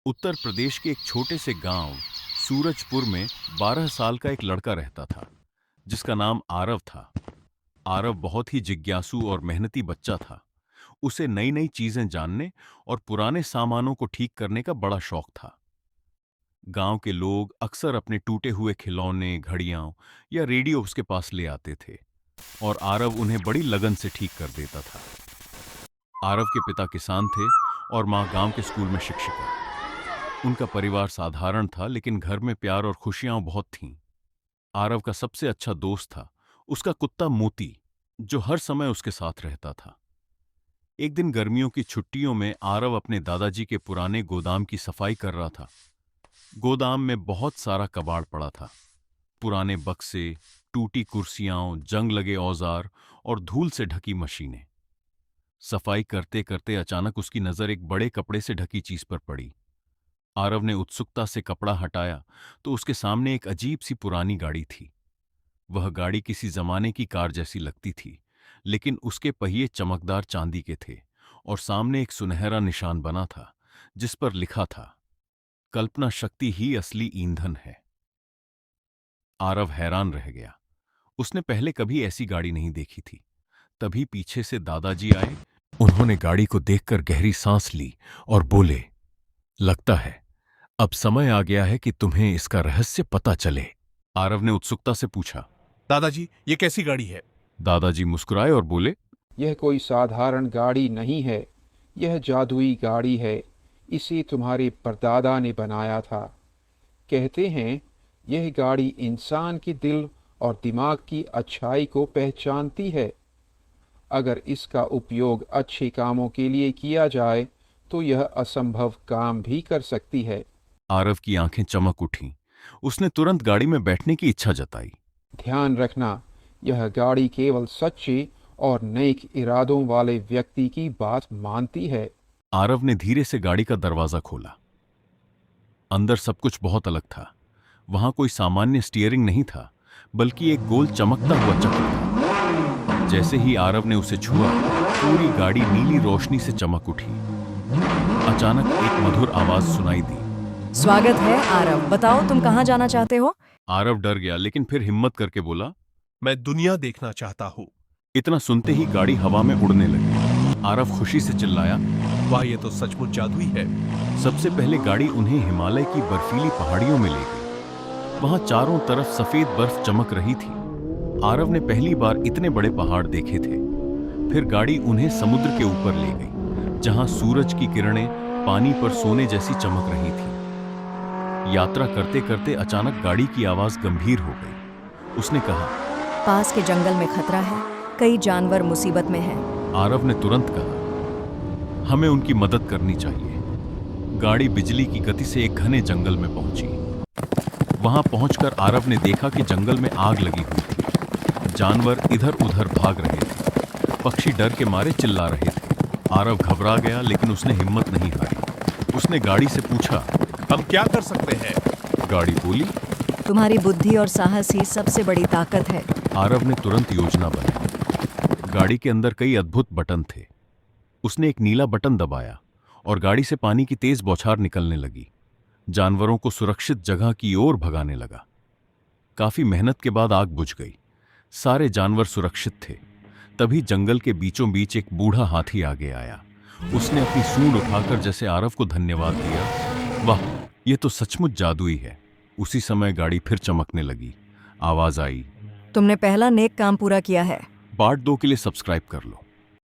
उत्तर प्रदेश के एक छोटे से गांव सूरजपुर में 12 साल का एक लड़का रहता था जिसका नाम आरव था। आरव बहुत ही जिज्ञासु और मेहनती बच्चा था। उसे नई नई चीजें जानने और पुराने सामानों को ठीक करने का बड़ा शौक था। गांव के लोग अक्सर अपने टूटे हुए खिलौने, घड़ियां या रेडियो उसके पास ले आते थे और आरव उन्हें बड़ी लगन से ठीक कर देता था। आरव के पिता किसान थे और मां गांव के स्कूल में शिक्षिका। उनका परिवार साधारण था, लेकिन घर में प्यार और खुशियां बहुत थीं। आरव का सबसे अच्छा दोस्त था उसका कुत्ता मोती, जो हर समय उसके साथ रहता था। एक दिन गर्मियों की छुट्टियों में आरव अपने दादाजी के पुराने गोदाम की सफाई कर रहा था। गोदाम में बहुत सारा कबाड़ पड़ा था। पुराने बक्से, टूटी कुर्सियां, जंग लगे औजार और धूल से ढकी मशीनें। सफाई करते करते अचानक उसकी नजर एक बड़े कपड़े से ढकी चीज पर पड़ी। आरव ने उत्सुकता से कपड़ा हटाया तो उसके सामने एक अजीब सी पुरानी गाड़ी थी। वह गाड़ी किसी जमाने की कार जैसी लगती थी, लेकिन उसके पहिए चमकदार चांदी के थे और सामने एक सुनहरा निशान बना था जिस पर लिखा था, कल्पना शक्ति ही असली ईंधन है। आरव हैरान रह गया। उसने पहले कभी ऐसी गाड़ी नहीं देखी थी। तभी पीछे से दादाजी आए। उन्होंने गाड़ी को देखकर गहरी सांस ली और बोले, लगता है अब समय आ गया है कि तुम्हें इसका रहस्य पता चले। आरव ने उत्सुकता से पूछा, दादाजी, ये कैसी गाड़ी है? दादाजी मुस्कुराए और बोले, यह कोई साधारण गाड़ी नहीं है। यह जादुई गाड़ी है। इसे तुम्हारे परदादा ने बनाया था। कहते हैं यह गाड़ी इंसान के दिल और दिमाग की अच्छाई को पहचानती है। अगर इसका उपयोग अच्छे कामों के लिए किया जाए तो यह असंभव काम भी कर सकती है। आरव की आंखें चमक उठीं। उसने तुरंत गाड़ी में बैठने की इच्छा जताई। ध्यान रखना, यह गाड़ी केवल सच्चे और नेक इरादों वाले व्यक्ति की बात मानती है। आरव ने धीरे से गाड़ी का दरवाजा खोला। अंदर सब कुछ बहुत अलग था। वहां कोई सामान्य स्टीयरिंग नहीं था, बल्कि एक गोल चमकता हुआ चक्र था। जैसे ही आरव ने उसे छुआ, पूरी गाड़ी नीली रोशनी से चमक उठी। अचानक एक मधुर आवाज सुनाई दी, स्वागत है आरव, बताओ तुम कहाँ जाना चाहते हो? आरव डर गया, लेकिन फिर हिम्मत करके बोला, मैं दुनिया देखना चाहता हूँ। इतना सुनते ही गाड़ी हवा में उड़ने लगी। आरव खुशी से चिल्लाया, वाह, ये तो सचमुच जादुई है। सबसे पहले गाड़ी उन्हें हिमालय की बर्फीली पहाड़ियों में ले गई। वहां चारों तरफ सफेद बर्फ चमक रही थी। आरव ने पहली बार इतने बड़े पहाड़ देखे थे। फिर गाड़ी उन्हें समुद्र के ऊपर ले गई, जहां सूरज की किरणें पानी पर सोने जैसी चमक रही थी। यात्रा करते करते अचानक गाड़ी की आवाज गंभीर हो गई। उसने कहा, पास के जंगल में खतरा है, कई जानवर मुसीबत में हैं। आरव ने तुरंत कहा, हमें उनकी मदद करनी चाहिए। गाड़ी बिजली की गति से एक घने जंगल में पहुंची। वहां पहुंचकर आरव ने देखा कि जंगल में आग लगी हुई थी। जानवर इधर उधर भाग रहे थे। पक्षी डर के मारे चिल्ला रहे थे। आरव घबरा गया, लेकिन उसने हिम्मत नहीं हारी। उसने गाड़ी से पूछा, हम क्या कर सकते हैं? गाड़ी बोली, तुम्हारी बुद्धि और साहस ही सबसे बड़ी ताकत है। आरव ने तुरंत योजना बनाई। गाड़ी के अंदर कई अद्भुत बटन थे। उसने एक नीला बटन दबाया और गाड़ी से पानी की तेज बौछार निकलने लगी। जानवरों को सुरक्षित जगह की ओर भगाने लगा। काफी मेहनत के बाद आग बुझ गई। सारे जानवर सुरक्षित थे। तभी जंगल के बीचों बीच एक बूढ़ा हाथी आगे आया। उसने अपनी सूंड उठाकर जैसे आरव को धन्यवाद दिया। वाह, ये तो सचमुच जादुई है। उसी समय गाड़ी फिर चमकने लगी। आवाज आई, तुमने पहला नेक काम पूरा किया है। पार्ट 2 के लिए सब्सक्राइब कर लो।